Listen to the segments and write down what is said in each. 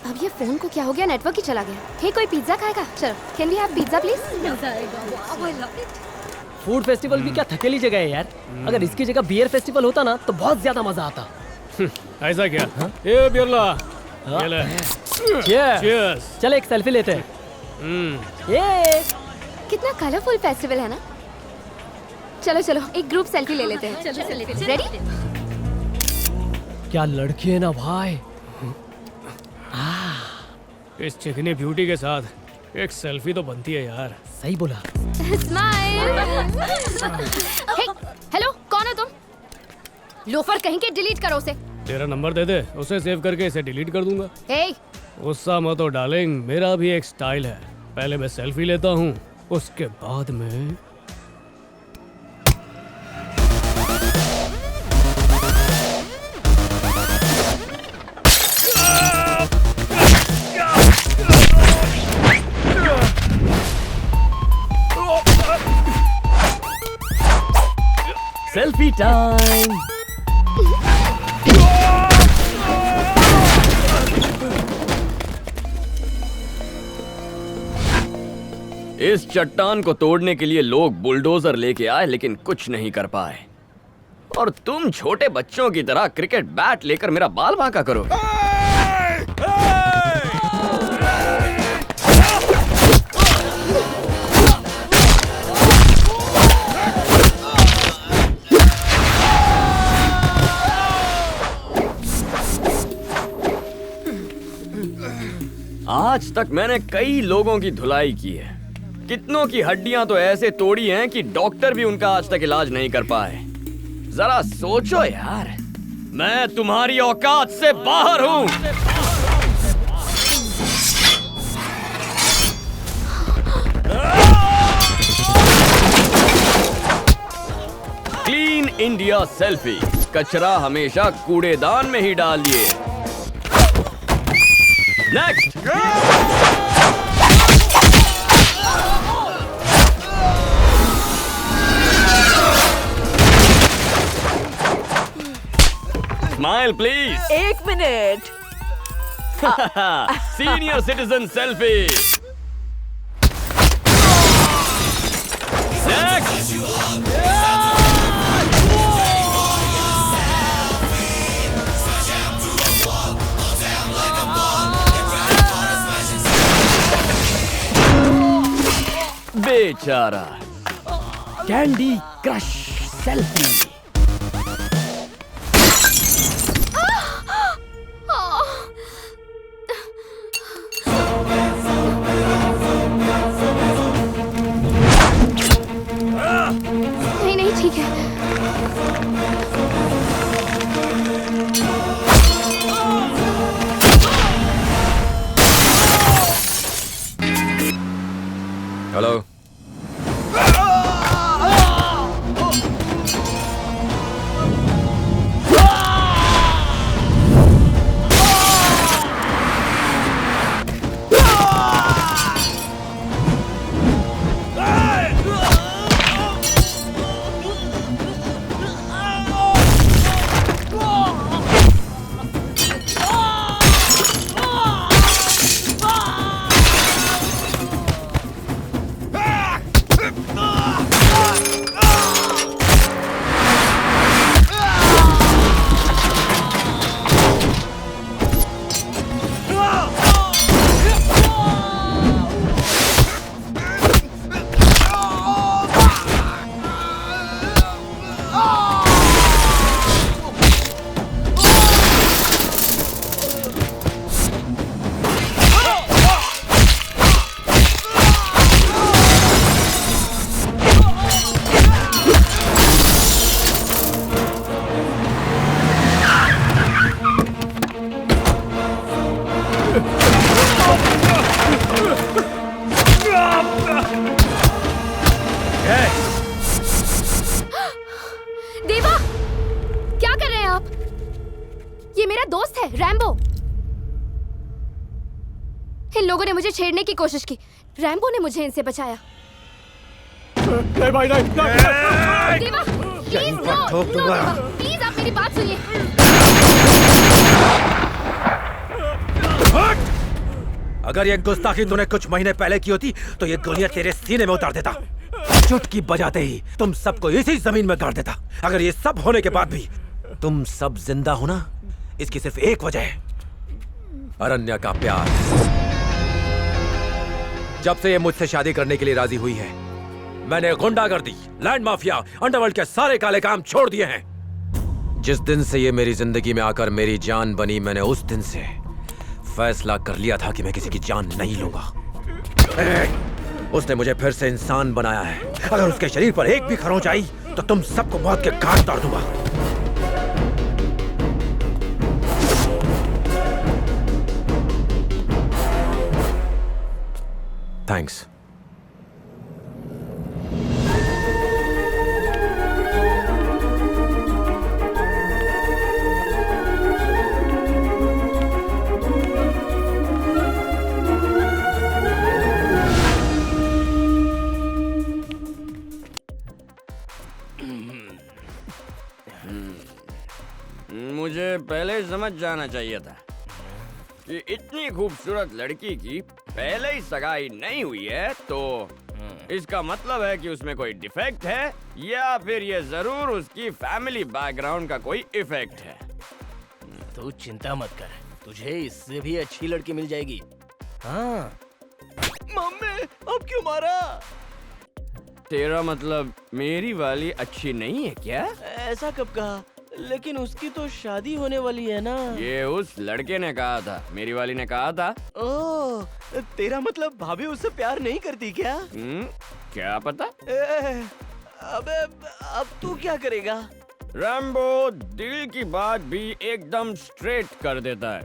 अब ये फोन को क्या हो गया, नेटवर्क ही चला गया। हे कोई पिज्जा खाएगा? चलो, can we have pizza please? Food festival भी क्या थकेली जगह है यार। अगर इसकी जगह बियर फेस्टिवल होता ना तो बहुत ज्यादा मजा आता। ऐसा क्या? ए बिरला, चीयर्स। चल एक सेल्फी लेते हैं। ये कितना कलरफुल फेस्टिवल है ना। चलो चलो एक ग्रुप सेल्फी ले लेते हैं। चलो रेडी? क्या लड़की है ना भाई। इस चिकनी ब्यूटी के साथ एक सेल्फी तो बनती है यार। सही बोला। स्माइल। हेलो, कौन हो तुम? लोफर कहीं के, डिलीट करो उसे। तेरा नंबर दे दे, उसे सेव करके इसे डिलीट कर दूंगा। हे, गुस्सा मत हो डार्लिंग, मेरा भी एक स्टाइल है। पहले मैं सेल्फी लेता हूँ, उसके बाद में सेल्फी टाइम। इस चट्टान को तोड़ने के लिए लोग बुलडोजर लेके आए लेकिन कुछ नहीं कर पाए। और तुम छोटे बच्चों की तरह क्रिकेट बैट लेकर मेरा बाल बांका करो। आज तक मैंने कई लोगों की धुलाई की है। कितनों की हड्डियां तो ऐसे तोड़ी हैं कि डॉक्टर भी उनका आज तक इलाज नहीं कर पाए। जरा सोचो यार, मैं तुम्हारी औकात से बाहर हूं। Clean India selfie. कचरा हमेशा कूड़ेदान में ही डालिए। Next. Smile please. 1 minute. Senior citizen selfie. Next. बेचारा। Candy crush selfie. नहीं नहीं ठीक है। हेलो। देवा, क्या कर रहे हैं आप? ये मेरा दोस्त है रैम्बो। इन लोगों ने मुझे छेड़ने की कोशिश की। रैम्बो ने मुझे इनसे बचाया। नहीं भाई नहीं। देवा, प्लीज नो, प्लीज आप मेरी बात सुनिए। अगर ये गुस्ताखी तूने कुछ महीने पहले की होती तो ये गोलियां तेरे सीने में उतार देता। चुटकी बजाते ही तुम सबको इसी जमीन में गाड़ देता। अगर ये सब होने के बाद भी तुम सब जिंदा हो ना, इसकी सिर्फ एक वजह है, अरण्या का प्यार। जब से ये मुझसे शादी करने के लिए राजी हुई है, मैंने गुंडागर्दी, लैंड माफिया, अंडरवर्ल्ड के सारे काले काम छोड़ दिए हैं। जिस दिन से ये मेरी जिंदगी में आकर मेरी जान बनी, मैंने उस दिन से फैसला कर लिया था कि मैं किसी की जान नहीं लूंगा। उसने मुझे फिर से इंसान बनाया है। अगर उसके शरीर पर एक भी खरोंच आई तो तुम सबको मौत के घाट उतार दूंगा। थैंक्स। मुझे पहले समझ जाना चाहिए था कि इतनी खूबसूरत लड़की की पहले ही सगाई नहीं हुई है, तो इसका मतलब है कि उसमें कोई डिफेक्ट है, या फिर ये जरूर उसकी फैमिली बैकग्राउंड का कोई इफेक्ट है। तू चिंता मत कर, तुझे इससे भी अच्छी लड़की मिल जाएगी। हाँ। मम्मी, अब क्यों मारा? तेरा मतलब मेरी वाली अच्छी नहीं है क्या? ऐसा कब कहा? लेकिन उसकी तो शादी होने वाली है ना। ये उस लड़के ने कहा था, मेरी वाली ने कहा था। ओह, तेरा मतलब भाभी उससे प्यार नहीं करती क्या? क्या पता। अबे अब तू क्या करेगा? रैम्बो दिल की बात भी एकदम स्ट्रेट कर देता है।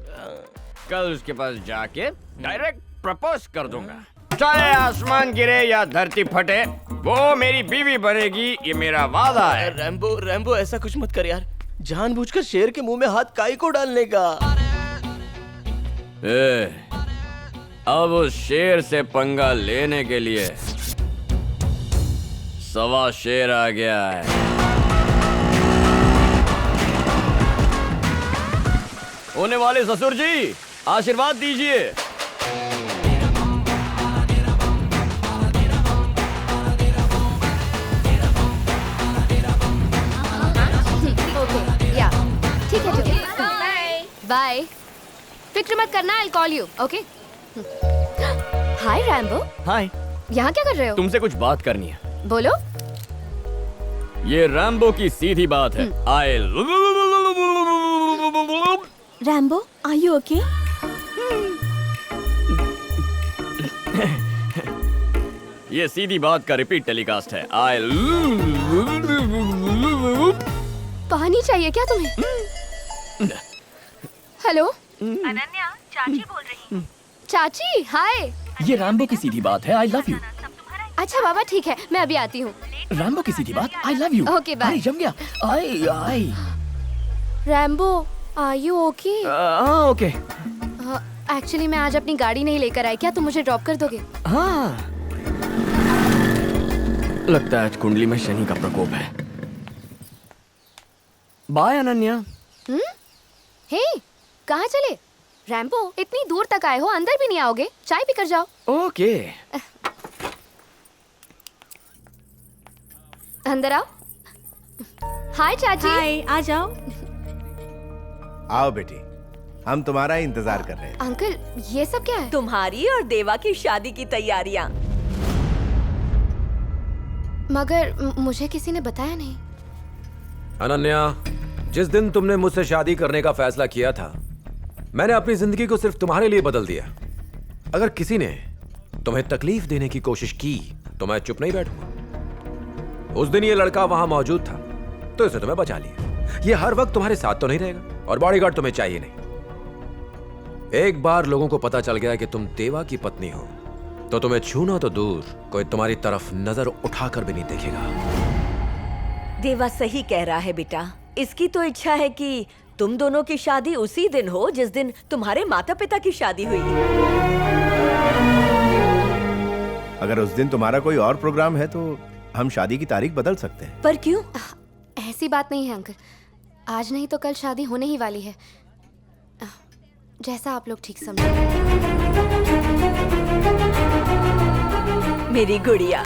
कल उसके पास जाके डायरेक्ट प्रपोज कर दूंगा। चाहे आसमान गिरे या धरती फटे, वो मेरी बीवी बनेगी, ये मेरा वादा है। रैम्बो ऐसा कुछ मत कर यार। जानबूझकर शेर के मुंह में हाथ काई को डालने का? अब उस शेर से पंगा लेने के लिए सवा शेर आ गया है। होने वाले ससुर जी, आशीर्वाद दीजिए। बाय। फिक्र मत करना, I'll call you, okay? Hi Rambo. Hi. यहाँ क्या कर रहे हो? तुमसे कुछ बात करनी है। बोलो। ये रैम्बो की सीधी बात है। Rambo, are you okay? ये सीधी बात का रिपीट टेलीकास्ट है। पानी चाहिए क्या तुम्हें? हेलो अनन्या, चाची बोल रही। चाची, हाय। ये रैम्बो की सीधी बात है, आई लव यू। अच्छा बाबा, ठीक है, मैं अभी आती हूँ। रैम्बो की सीधी बात, I love you. Okay bye. जम गया। I Rambo, are you okay? हाँ ओके। एक्चुअली मैं आज अपनी गाड़ी नहीं लेकर आई, क्या तुम मुझे ड्रॉप कर दोगे? हाँ। लगता है आज कुंडली में शनि का प्रकोप है। बाय अनन्या। हे, कहाँ चले? रैम्बो, इतनी दूर तक आए हो, अंदर भी नहीं आओगे? चाय पीकर जाओ। ओके। अंदर आओ। हाय चाची। हाय, आ जाओ। आओ बेटी, हम तुम्हारा ही इंतजार कर रहे हैं। अंकल, ये सब क्या है? तुम्हारी और देवा की शादी की तैयारियां। मगर मुझे किसी ने बताया नहीं। अनन्या, जिस दिन तुमने मुझसे शादी करने का फैसला किया था, मैंने अपनी जिंदगी को सिर्फ तुम्हारे लिए बदल दिया। अगर किसी ने तुम्हें तकलीफ देने की कोशिश की तो मैं चुप नहीं बैठूंगा। उस दिन ये लड़का वहां मौजूद था तो इसे तुम्हें बचा लिया। ये हर वक्त तुम्हारे साथ तो नहीं रहेगा और बॉडीगार्ड तुम्हें चाहिए नहीं। एक बार लोगों को पता चल गया कि तुम देवा की पत्नी हो तो तुम्हें छूना तो दूर, कोई तुम्हारी तरफ नजर उठाकर भी नहीं देखेगा। देवा सही कह रहा है बेटा। इसकी तो इच्छा है कि तुम दोनों की शादी उसी दिन हो जिस दिन तुम्हारे माता पिता की शादी हुई। अगर उस दिन तुम्हारा कोई और प्रोग्राम है तो हम शादी की तारीख बदल सकते हैं। पर क्यों? ऐसी बात नहीं है अंकल, आज नहीं तो कल शादी होने ही वाली है। जैसा आप लोग ठीक समझे। मेरी गुड़िया,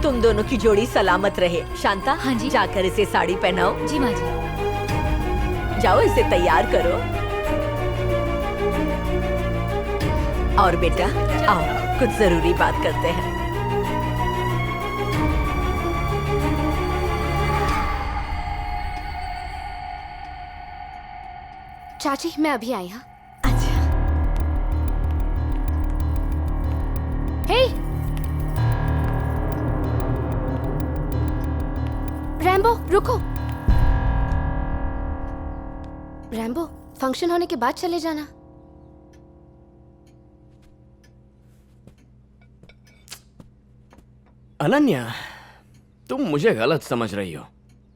तुम दोनों की जोड़ी सलामत रहे। शांता, हाँ जी। जाकर इसे साड़ी पहनाओ। जी माँ जी। जाओ, इसे तैयार करो। और बेटा, आओ कुछ जरूरी बात करते हैं। चाची मैं अभी आई। हाँ अच्छा। हे रैम्बो, रुको। रैम्बो, फंक्शन होने के बाद चले जाना। अनन्या, तुम मुझे गलत समझ रही हो।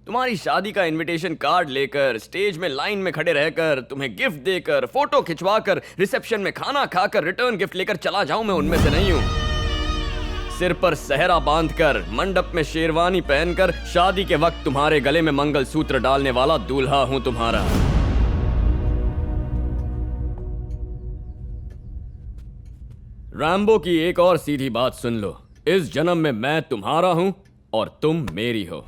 तुम्हारी शादी का इनविटेशन कार्ड लेकर, स्टेज में लाइन में खड़े रहकर, तुम्हें गिफ्ट देकर, फोटो खिंचवाकर, रिसेप्शन में खाना खाकर, रिटर्न गिफ्ट लेकर चला जाऊं, मैं उनमें से नहीं हूं। सिर पर सहरा बांधकर, मंडप में शेरवानी पहनकर, शादी के वक्त तुम्हारे गले में मंगलसूत्र डालने वाला दूल्हा हूं तुम्हारा। रैम्बो की एक और सीधी बात सुन लो। इस जन्म में मैं तुम्हारा हूं और तुम मेरी हो।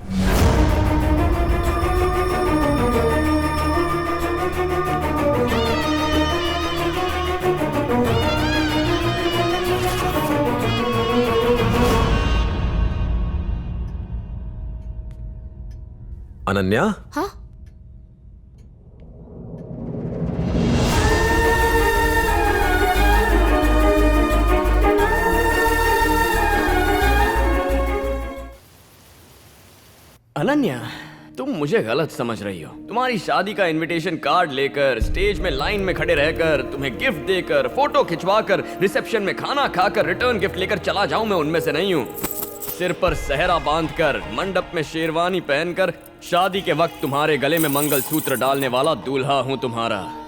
अनन्या, हाँ अनन्या, तुम मुझे गलत समझ रही हो। तुम्हारी शादी का इनविटेशन कार्ड लेकर, स्टेज में लाइन में खड़े रहकर, तुम्हें गिफ्ट देकर, फोटो खिंचवाकर, रिसेप्शन में खाना खाकर, रिटर्न गिफ्ट लेकर चला जाऊं, मैं उनमें से नहीं हूं। सिर पर सहरा बांधकर, मंडप में शेरवानी पहनकर, शादी के वक्त तुम्हारे गले में मंगलसूत्र डालने वाला दूल्हा हूं तुम्हारा।